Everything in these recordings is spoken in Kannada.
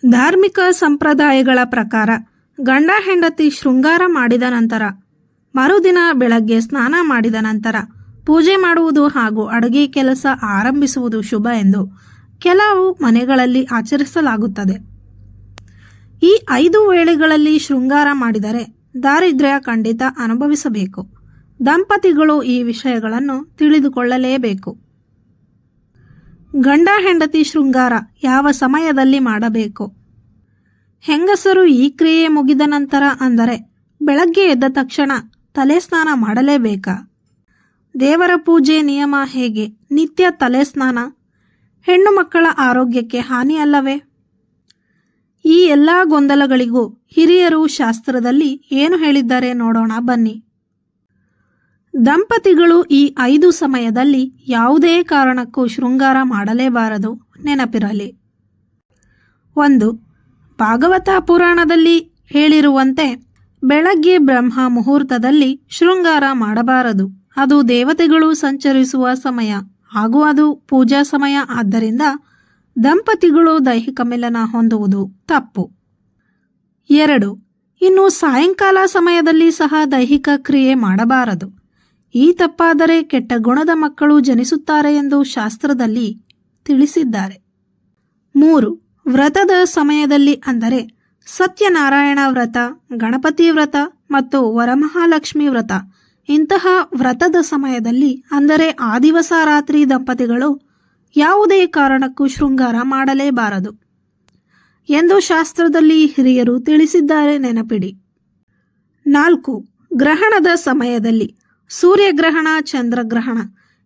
ಧಾರ್ಮಿಕ ಸಂಪ್ರದಾಯಗಳ ಪ್ರಕಾರ ಗಂಡ ಹೆಂಡತಿ ಶೃಂಗಾರ ಮಾಡಿದ ನಂತರ ಮರುದಿನ ಬೆಳಗ್ಗೆ ಸ್ನಾನ ಮಾಡಿದ ನಂತರ ಪೂಜೆ ಮಾಡುವುದು ಹಾಗೂ ಅಡುಗೆ ಕೆಲಸ ಆರಂಭಿಸುವುದು ಶುಭ ಎಂದು ಕೆಲವು ಮನೆಗಳಲ್ಲಿ ಆಚರಿಸಲಾಗುತ್ತದೆ. ಈ 5 ವೇಳೆಗಳಲ್ಲಿ ಶೃಂಗಾರ ಮಾಡಿದರೆ ದಾರಿದ್ರ್ಯ ಖಂಡಿತ ಅನುಭವಿಸಬೇಕು. ದಂಪತಿಗಳು ಈ ವಿಷಯಗಳನ್ನು ತಿಳಿದುಕೊಳ್ಳಲೇಬೇಕು. ಗಂಡ ಹೆಂಡತಿ ಶೃಂಗಾರ ಯಾವ ಸಮಯದಲ್ಲಿ ಮಾಡಬೇಕು? ಹೆಂಗಸರು ಈ ಕ್ರಿಯೆ ಮುಗಿದ ನಂತರ, ಅಂದರೆ ಬೆಳಗ್ಗೆ ಎದ್ದ ತಕ್ಷಣ ತಲೆ ಸ್ನಾನ ಮಾಡಲೇಬೇಕಾ? ದೇವರ ಪೂಜೆ ನಿಯಮ ಹೇಗೆ? ನಿತ್ಯ ತಲೆ ಸ್ನಾನ ಹೆಣ್ಣು ಮಕ್ಕಳ ಆರೋಗ್ಯಕ್ಕೆ ಹಾನಿಯಲ್ಲವೇ? ಈ ಎಲ್ಲ ಗೊಂದಲಗಳಿಗೂ ಹಿರಿಯರು ಶಾಸ್ತ್ರದಲ್ಲಿ ಏನು ಹೇಳಿದ್ದಾರೆ ನೋಡೋಣ ಬನ್ನಿ. ದಂಪತಿಗಳು ಈ 5 ಸಮಯದಲ್ಲಿ ಯಾವುದೇ ಕಾರಣಕ್ಕೂ ಶೃಂಗಾರ ಮಾಡಲೇಬಾರದು. ನೆನಪಿರಲಿ. 1. ಭಾಗವತ ಪುರಾಣದಲ್ಲಿ ಹೇಳಿರುವಂತೆ ಬೆಳಗ್ಗೆ ಬ್ರಹ್ಮ ಮುಹೂರ್ತದಲ್ಲಿ ಶೃಂಗಾರ ಮಾಡಬಾರದು. ಅದು ದೇವತೆಗಳು ಸಂಚರಿಸುವ ಸಮಯ ಹಾಗೂ ಅದು ಪೂಜಾ ಸಮಯ. ಆದ್ದರಿಂದ ದಂಪತಿಗಳು ದೈಹಿಕ ಮಿಲನ ಹೊಂದುವುದು ತಪ್ಪು. 2. ಇನ್ನು ಸಾಯಂಕಾಲ ಸಮಯದಲ್ಲಿ ಸಹ ದೈಹಿಕ ಕ್ರಿಯೆ ಮಾಡಬಾರದು. ಈ ತಪ್ಪಾದರೆ ಕೆಟ್ಟ ಗುಣದ ಮಕ್ಕಳು ಜನಿಸುತ್ತಾರೆ ಎಂದು ಶಾಸ್ತ್ರದಲ್ಲಿ ತಿಳಿಸಿದ್ದಾರೆ. 3. ವ್ರತದ ಸಮಯದಲ್ಲಿ, ಅಂದರೆ ಸತ್ಯನಾರಾಯಣ ವ್ರತ, ಗಣಪತಿ ವ್ರತ ಮತ್ತು ವರಮಹಾಲಕ್ಷ್ಮಿ ವ್ರತ, ಇಂತಹ ವ್ರತದ ಸಮಯದಲ್ಲಿ, ಅಂದರೆ ಆ ದಿವಸ ರಾತ್ರಿ ದಂಪತಿಗಳು ಯಾವುದೇ ಕಾರಣಕ್ಕೂ ಶೃಂಗಾರ ಮಾಡಲೇಬಾರದು ಎಂದು ಶಾಸ್ತ್ರದಲ್ಲಿ ಹಿರಿಯರು ತಿಳಿಸಿದ್ದಾರೆ. ನೆನಪಿಡಿ. 4. ಗ್ರಹಣದ ಸಮಯದಲ್ಲಿ, ಸೂರ್ಯಗ್ರಹಣ, ಚಂದ್ರಗ್ರಹಣ,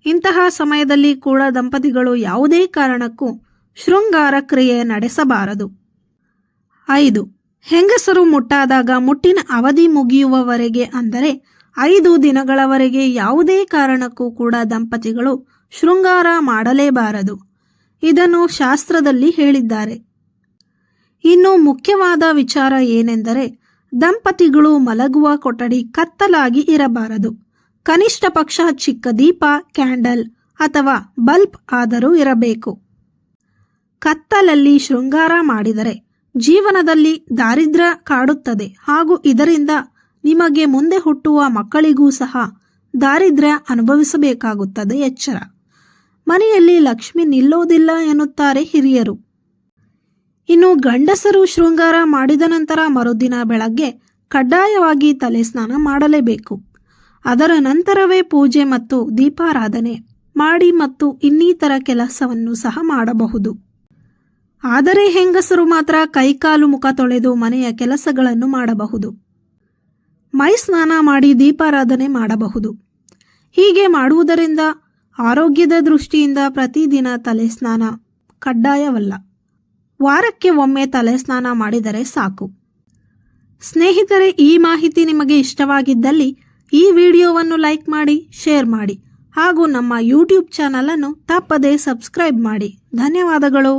ಇಂತಹ ಸಮಯದಲ್ಲಿ ಕೂಡ ದಂಪತಿಗಳು ಯಾವುದೇ ಕಾರಣಕ್ಕೂ ಶೃಂಗಾರ ಕ್ರಿಯೆ ನಡೆಸಬಾರದು. 5. ಹೆಂಗಸರು ಮುಟ್ಟಾದಾಗ ಮುಟ್ಟಿನ ಅವಧಿ ಮುಗಿಯುವವರೆಗೆ, ಅಂದರೆ 5 ದಿನಗಳವರೆಗೆ ಯಾವುದೇ ಕಾರಣಕ್ಕೂ ಕೂಡ ದಂಪತಿಗಳು ಶೃಂಗಾರ ಮಾಡಲೇಬಾರದು. ಇದನ್ನು ಶಾಸ್ತ್ರದಲ್ಲಿ ಹೇಳಿದ್ದಾರೆ. ಇನ್ನು ಮುಖ್ಯವಾದ ವಿಚಾರ ಏನೆಂದರೆ, ದಂಪತಿಗಳು ಮಲಗುವ ಕೊಠಡಿ ಕತ್ತಲಾಗಿ ಇರಬಾರದು. ಕನಿಷ್ಠ ಪಕ್ಷ ಚಿಕ್ಕ ದೀಪ, ಕ್ಯಾಂಡಲ್ ಅಥವಾ ಬಲ್ಬ್ ಆದರೂ ಇರಬೇಕು. ಕತ್ತಲಲ್ಲಿ ಶೃಂಗಾರ ಮಾಡಿದರೆ ಜೀವನದಲ್ಲಿ ದಾರಿದ್ರ್ಯ ಕಾಡುತ್ತದೆ ಹಾಗೂ ಇದರಿಂದ ನಿಮಗೆ ಮುಂದೆ ಹುಟ್ಟುವ ಮಕ್ಕಳಿಗೂ ಸಹ ದಾರಿದ್ರ್ಯ ಅನುಭವಿಸಬೇಕಾಗುತ್ತದೆ. ಎಚ್ಚರ. ಮನೆಯಲ್ಲಿ ಲಕ್ಷ್ಮಿ ನಿಲ್ಲೋದಿಲ್ಲ ಎನ್ನುತ್ತಾರೆ ಹಿರಿಯರು. ಇನ್ನು ಗಂಡಸರು ಶೃಂಗಾರ ಮಾಡಿದ ನಂತರ ಮರುದಿನ ಬೆಳಗ್ಗೆ ಕಡ್ಡಾಯವಾಗಿ ತಲೆ ಸ್ನಾನ ಮಾಡಲೇಬೇಕು. ಅದರ ನಂತರವೇ ಪೂಜೆ ಮತ್ತು ದೀಪಾರಾಧನೆ ಮಾಡಿ ಮತ್ತು ಇನ್ನಿತರ ಕೆಲಸವನ್ನು ಸಹ ಮಾಡಬಹುದು. ಆದರೆ ಹೆಂಗಸರು ಮಾತ್ರ ಕೈಕಾಲು ಮುಖ ತೊಳೆದು ಮನೆಯ ಕೆಲಸಗಳನ್ನು ಮಾಡಬಹುದು. ಮೈ ಸ್ನಾನ ಮಾಡಿ ದೀಪಾರಾಧನೆ ಮಾಡಬಹುದು. ಹೀಗೆ ಮಾಡುವುದರಿಂದ ಆರೋಗ್ಯದ ದೃಷ್ಟಿಯಿಂದ ಪ್ರತಿದಿನ ತಲೆ ಸ್ನಾನ ಕಡ್ಡಾಯವಲ್ಲ. ವಾರಕ್ಕೆ ಒಮ್ಮೆ ತಲೆ ಸ್ನಾನ ಮಾಡಿದರೆ ಸಾಕು. ಸ್ನೇಹಿತರೆ, ಈ ಮಾಹಿತಿ ನಿಮಗೆ ಇಷ್ಟವಾಗಿದ್ದಲ್ಲಿ ಈ ವಿಡಿಯೋವನ್ನು ಲೈಕ್ ಮಾಡಿ, ಶೇರ್ ಮಾಡಿ ಹಾಗೂ ನಮ್ಮ ಯೂಟ್ಯೂಬ್ ಚಾನಲ್ ಅನ್ನು ತಪ್ಪದೇ ಸಬ್ಸ್ಕ್ರೈಬ್ ಮಾಡಿ. ಧನ್ಯವಾದಗಳು.